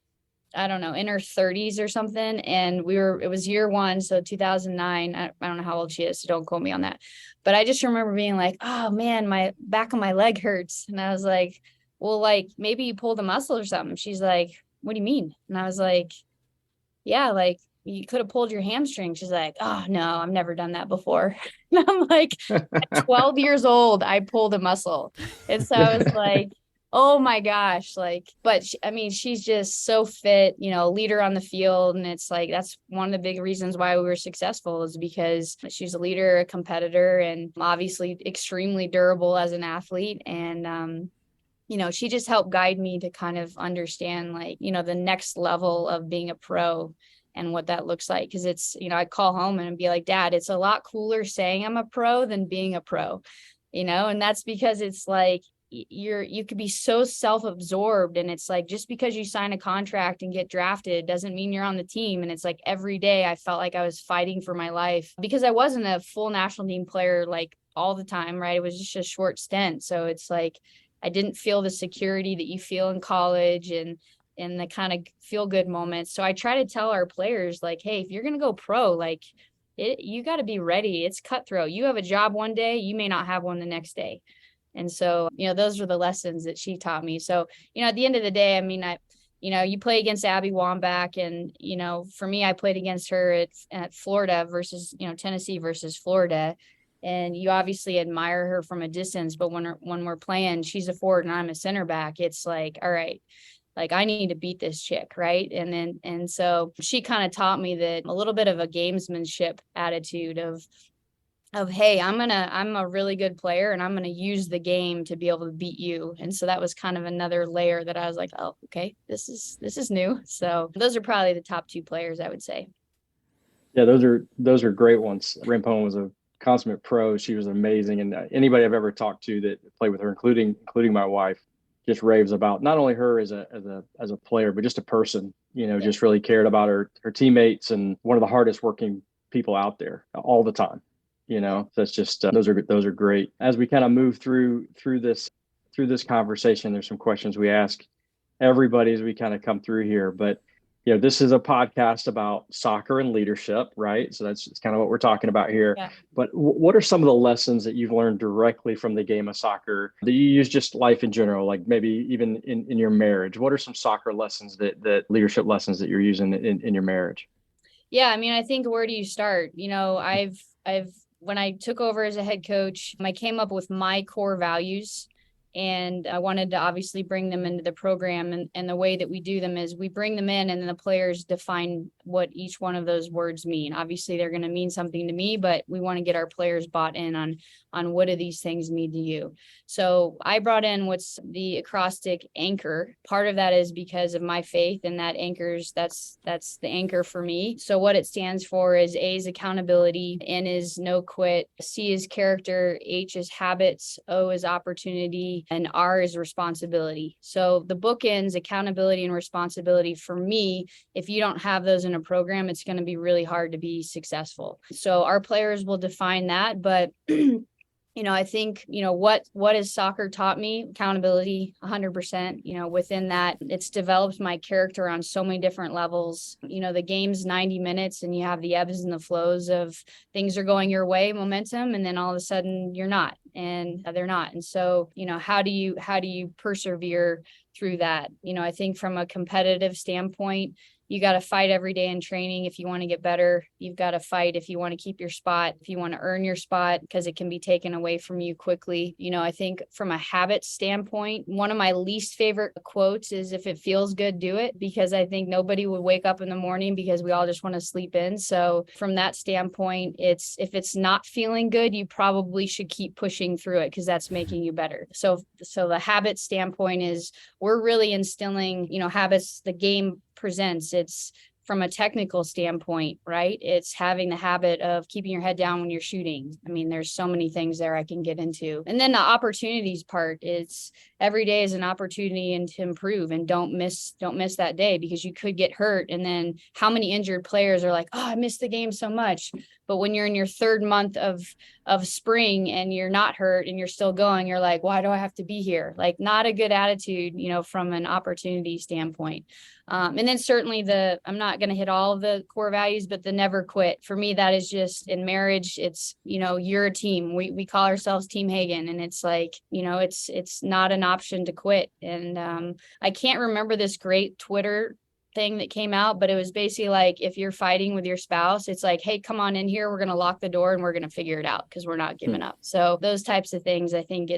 I don't know, in her 30s or something. And it was year one. So 2009, I don't know how old she is, so don't quote me on that. But I just remember being like, oh man, my back of my leg hurts. And I was like, well, like maybe you pulled a muscle or something. She's like, what do you mean? And I was like, yeah, like you could have pulled your hamstring. She's like, oh no, I've never done that before. And I'm like, at 12 years old, I pulled a muscle. And so I was like, oh my gosh, like, but I mean, she's just so fit, leader on the field. And it's like, that's one of the big reasons why we were successful, is because she's a leader, a competitor, and obviously extremely durable as an athlete. And, she just helped guide me to kind of understand, like, the next level of being a pro and what that looks like. Cause it's, I'd call home and be like, Dad, it's a lot cooler saying I'm a pro than being a pro, and that's because it's like, you could be so self-absorbed, and it's like, just because you sign a contract and get drafted doesn't mean you're on the team. And it's like every day I felt like I was fighting for my life because I wasn't a full national team player like all the time, right? It was just a short stint. So it's like I didn't feel the security that you feel in college and the kind of feel good moments. So I try to tell our players, like, hey, if you're going to go pro, like you got to be ready. It's cutthroat. You have a job one day, you may not have one the next day. And so, those were the lessons that she taught me. So, at the end of the day, I mean, you play against Abby Wambach, and, for me, I played against her at Florida versus, Tennessee versus Florida. And you obviously admire her from a distance, but when we're playing, she's a forward and I'm a center back. It's like, all right, like I need to beat this chick, right? And so she kind of taught me that a little bit of a gamesmanship attitude of hey, I'm a really good player and I'm gonna use the game to be able to beat you. And so that was kind of another layer that I was like, oh, okay, this is new. So those are probably the top two players, I would say. Yeah, those are great ones. Rimpone was a consummate pro. She was amazing, and anybody I've ever talked to that played with her, including my wife, just raves about not only her as a player, but just a person. Yeah. Just really cared about her teammates, and one of the hardest working people out there all the time. That's just those are great. As we kind of move through this conversation, there's some questions we ask everybody as we kind of come through here, but this is a podcast about soccer and leadership, right? So that's kind of what we're talking about here. Yeah. But what are some of the lessons that you've learned directly from the game of soccer that you use just life in general, like maybe even in your marriage? What are some soccer lessons that leadership lessons that you're using in your marriage? Yeah, I mean, I think where do you start? I've when I took over as a head coach, I came up with my core values, and I wanted to obviously bring them into the program. And the way that we do them is we bring them in, and then the players define what each one of those words mean. Obviously, they're going to mean something to me, but we want to get our players bought in on what do these things mean to you. So I brought in what's the acrostic anchor. Part of that is because of my faith, and that anchors, that's the anchor for me. So what it stands for is A is accountability, N is no quit, C is character, H is habits, O is opportunity, and R is responsibility. So the bookends, accountability and responsibility, for me, if you don't have those in a program, it's going to be really hard to be successful. So our players will define that, but I think, what has soccer taught me? Accountability, 100%. Within that, it's developed my character on so many different levels. The game's 90 minutes, and you have the ebbs and the flows of things are going your way, momentum, and then all of a sudden you're not, and they're not. And so, how do you persevere through that? I think from a competitive standpoint, you got to fight every day in training. If you want to get better, you've got to fight if you want to keep your spot, if you want to earn your spot, because it can be taken away from you quickly. I think from a habit standpoint, one of my least favorite quotes is, if it feels good, do it, because I think nobody would wake up in the morning because we all just want to sleep in. So from that standpoint, if it's not feeling good, you probably should keep pushing through it, because that's making you better. So the habit standpoint is, we're really instilling, habits the game presents. It's from a technical standpoint, right? It's having the habit of keeping your head down when you're shooting. I mean, there's so many things there I can get into. And then the opportunities part, it's every day is an opportunity and to improve, and don't miss that day, because you could get hurt. And then how many injured players are like, oh, I missed the game so much. But when you're in your third month of spring and you're not hurt and you're still going, you're like, why do I have to be here? Like, not a good attitude, from an opportunity standpoint. And then certainly I'm not going to hit all of the core values, but the never quit. For me, that is just, in marriage, it's, you're a team. We call ourselves Team Hagen, and it's like, it's not an option to quit. And I can't remember this great Twitter thing that came out, but it was basically like, if you're fighting with your spouse, it's like, hey, come on in here, we're going to lock the door and we're going to figure it out, because we're not giving up. So those types of things, I think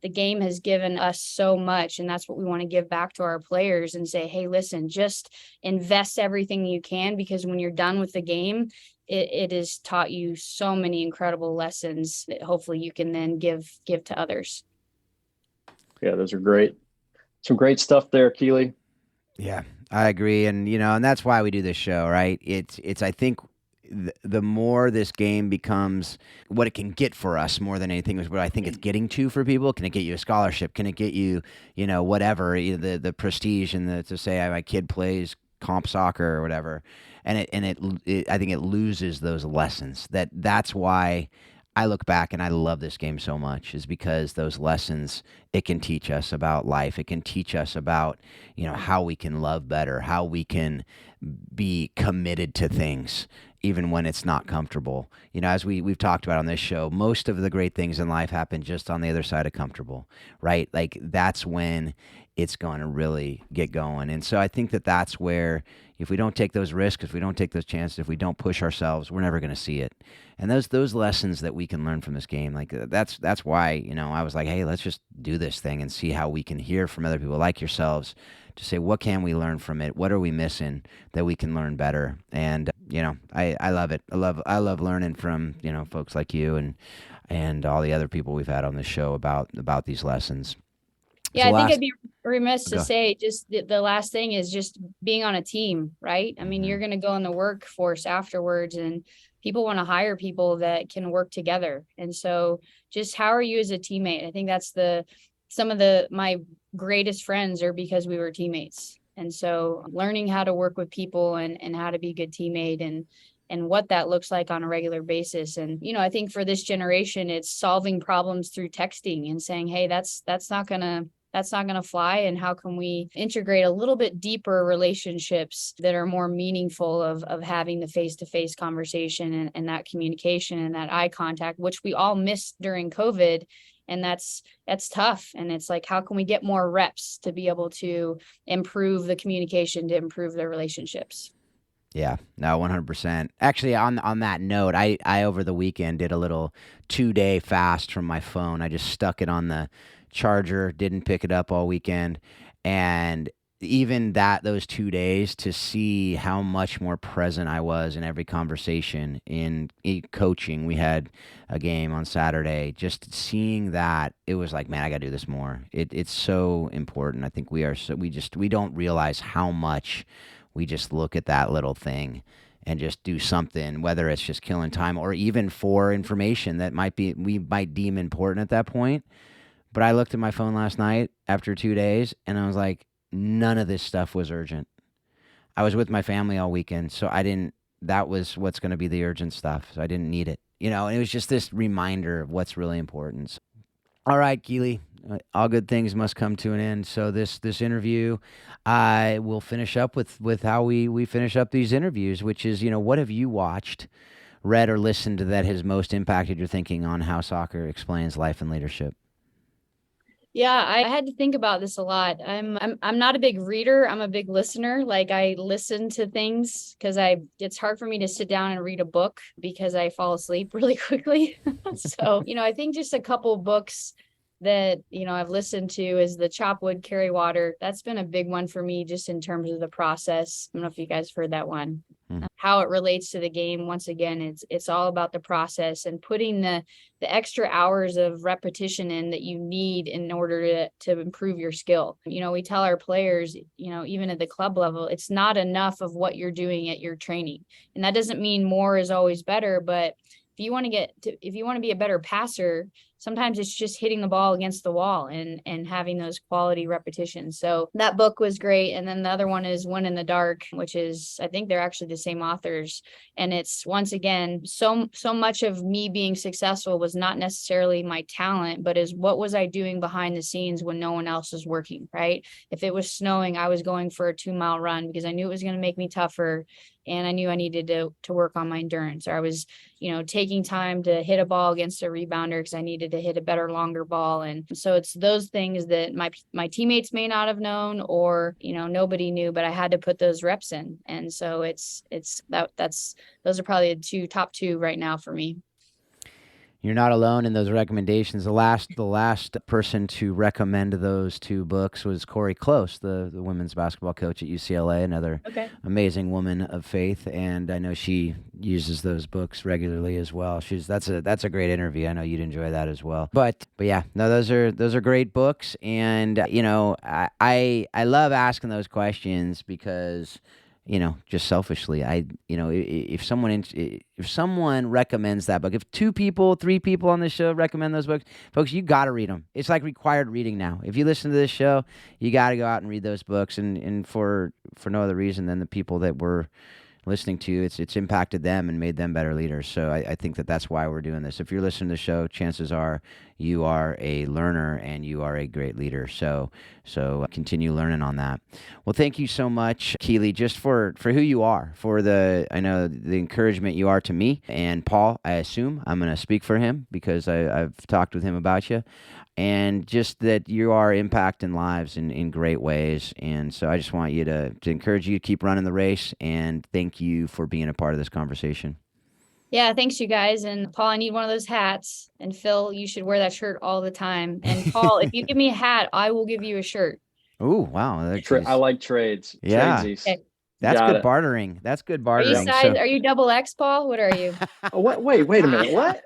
the game has given us so much, and that's what we want to give back to our players and say, hey, listen, just invest everything you can, because when you're done with the game, it has taught you so many incredible lessons that hopefully you can then give to others. Yeah, those are great. Some great stuff there, Keeley. Yeah, I agree. And, and that's why we do this show, right? It's I think the more this game becomes what it can get for us, more than anything, is what I think it's getting to for people. Can it get you a scholarship? Can it get you, whatever, the prestige and to say my kid plays comp soccer or whatever. And it I think it loses those lessons. That's why I look back and I love this game so much, is because those lessons it can teach us about life. It can teach us about, how we can love better, how we can be committed to things, even when it's not comfortable. As we've talked about on this show, most of the great things in life happen just on the other side of comfortable, right? Like, that's when it's going to really get going. And so I think that's where, if we don't take those risks, if we don't take those chances, if we don't push ourselves, we're never going to see it. And those lessons that we can learn from this game, like that's why, I was like, hey, let's just do this thing and see how we can hear from other people like yourselves to say, what can we learn from it? What are we missing that we can learn better? And, I love it. I love learning from, folks like you and all the other people we've had on this show about these lessons. Yeah, I think I'd be remiss to say just the last thing is just being on a team, right? I mean, you're going to go in the workforce afterwards, and people want to hire people that can work together. And so just how are you as a teammate? I think that's some of my greatest friends are because we were teammates. And so learning how to work with people and how to be a good teammate and what that looks like on a regular basis. And, I think for this generation, it's solving problems through texting and saying, hey, that's not going to that's not going to fly. And how can we integrate a little bit deeper relationships that are more meaningful of having the face-to-face conversation and that communication and that eye contact, which we all missed during COVID. And that's tough. And it's like, how can we get more reps to be able to improve the communication, to improve the relationships? Yeah, no, 100%. Actually, on that note, I over the weekend did a little 2-day fast from my phone. I just stuck it on the charger, didn't pick it up all weekend. And even those 2 days, to see how much more present I was in every conversation in coaching. We had a game on Saturday. Just seeing that, it was like, man, I got to do this more. It's so important. I think we don't realize how much we just look at that little thing and just do something, whether it's just killing time or even for information that we might deem important at that point. But I looked at my phone last night after 2 days, and I was like, none of this stuff was urgent. I was with my family all weekend, so that was what's going to be the urgent stuff. So I didn't need it. And it was just this reminder of what's really important. So, all right, Keeley, all good things must come to an end. So this interview, I will finish up with how we finish up these interviews, which is, what have you watched, read, or listened to that has most impacted your thinking on how soccer explains life and leadership? Yeah, I had to think about this a lot. I'm not a big reader. I'm a big listener. Like, I listen to things because it's hard for me to sit down and read a book because I fall asleep really quickly. So, I think just a couple books that, I've listened to is the Chop Wood, Carry Water. That's been a big one for me just in terms of the process. I don't know if you guys heard that one. How it relates to the game. Once again, it's all about the process and putting the extra hours of repetition in that you need in order to improve your skill. We tell our players, even at the club level, it's not enough of what you're doing at your training. And that doesn't mean more is always better, but if you want to be a better passer, sometimes it's just hitting the ball against the wall and having those quality repetitions. So that book was great. And then the other one is One in the Dark, which is, I think they're actually the same authors. And it's, once again, so much of me being successful was not necessarily my talent, but is what was I doing behind the scenes when no one else was working, right? If it was snowing, I was going for a 2-mile run because I knew it was going to make me tougher. And I knew I needed to work on my endurance. Or I was, taking time to hit a ball against a rebounder because I needed to hit a better, longer ball. And so it's those things that my teammates may not have known, or, nobody knew, but I had to put those reps in. And so those are probably the top two right now for me. You're not alone in those recommendations. The last person to recommend those 2 books was Corey Close, the women's basketball coach at UCLA, another amazing woman of faith, and I know she uses those books regularly as well. That's a great interview. I know you'd enjoy that as well. But yeah, no, those are great books, and I love asking those questions because, just selfishly, if someone recommends that book, if 2 people, 3 people on this show recommend those books, folks, you got to read them. It's like required reading now. If you listen to this show, you got to go out and read those books, and for no other reason than the people that we're listening to, it's impacted them and made them better leaders. So I think that's why we're doing this. If you're listening to the show, chances are you are a learner and you are a great leader. So continue learning on that. Well, thank you so much, Keeley, just for who you are, I know the encouragement you are to me and Paul. I assume I'm going to speak for him because I've talked with him about you. And just that you are impacting lives in great ways. And so I just want you to encourage you to keep running the race, and thank you for being a part of this conversation. Yeah, thanks, you guys. And Paul, I need one of those hats. And Phil, you should wear that shirt all the time. And Paul, if you give me a hat, I will give you a shirt. Oh, wow. I like trades. Yeah. Tradesies. Okay. That's good bartering. That's good bartering. Are you double X, Paul? What are you? Wait a minute. What?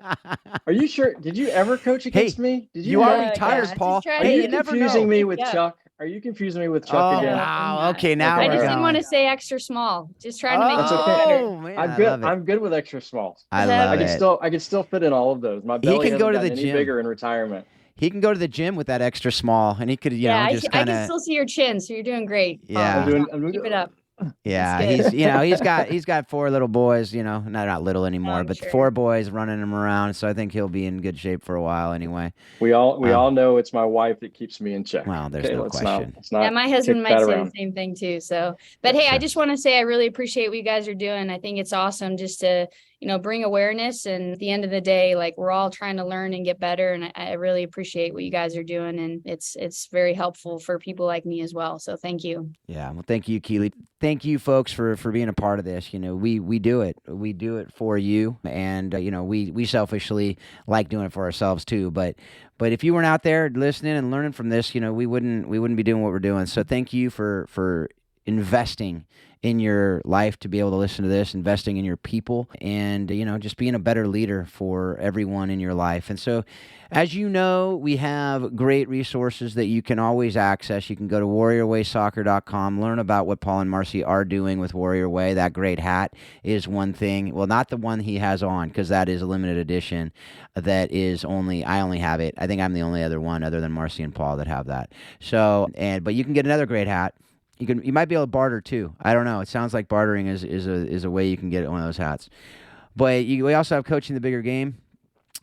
Are you sure? Did you ever coach against me? Did you are retired, Paul. Are you confusing me with Chuck? Are you confusing me with Chuck again? Wow. Okay, now I just didn't want to say extra small. Just trying to make that's it okay. Oh, man, I'm good. I'm good with extra smalls. I love it. I can still fit in all of those. My belly hasn't gotten any bigger in retirement. He can go to the gym with that extra small, and he could, just kind of. I can still see your chin, so you're doing great. Yeah, I'm doing Keep it up. Yeah, That's good. he's got 4 little boys, not little anymore, I'm but sure. 4 boys running him around. So I think he'll be in good shape for a while anyway. We Um, all know it's my wife that keeps me in check. well, there's Okay, no let's not question. Yeah, my husband kick that might say the around. same thing too. So, but Yeah. hey, I Sure. just want to say I really appreciate what you guys are doing. I think it's awesome just to, bring awareness. And at the end of the day, like we're all trying to learn and get better. And I really appreciate what you guys are doing. And it's very helpful for people like me as well. So thank you. Yeah, well, thank you, Keeley. Thank you, folks, for being a part of this. We do it. We do it for you, and we selfishly like doing it for ourselves too. But if you weren't out there listening and learning from this, we wouldn't be doing what we're doing. So thank you for investing in your life to be able to listen to this, investing in your people, and just being a better leader for everyone in your life. And so, as you know, we have great resources that you can always access. You can go to warriorwaysoccer.com, learn about what Paul and Marcy are doing with Warrior Way. That great hat is one thing. Well, not the one he has on, because that is a limited edition. That is I only have it. I think I'm the only other one other than Marcy and Paul that have that. So, but you can get another great hat. You might be able to barter too. I don't know. It sounds like bartering is a way you can get one of those hats. But we also have Coaching the Bigger Game,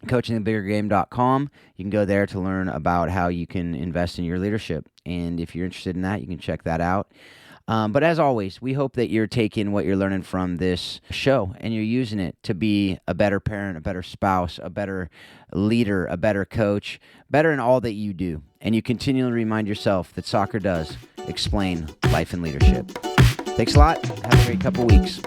coachingthebiggergame.com. You can go there to learn about how you can invest in your leadership. And if you're interested in that, you can check that out. But as always, we hope that you're taking what you're learning from this show and you're using it to be a better parent, a better spouse, a better leader, a better coach, better in all that you do. And you continually remind yourself that soccer does explain life and leadership. Thanks a lot. Have a great couple weeks.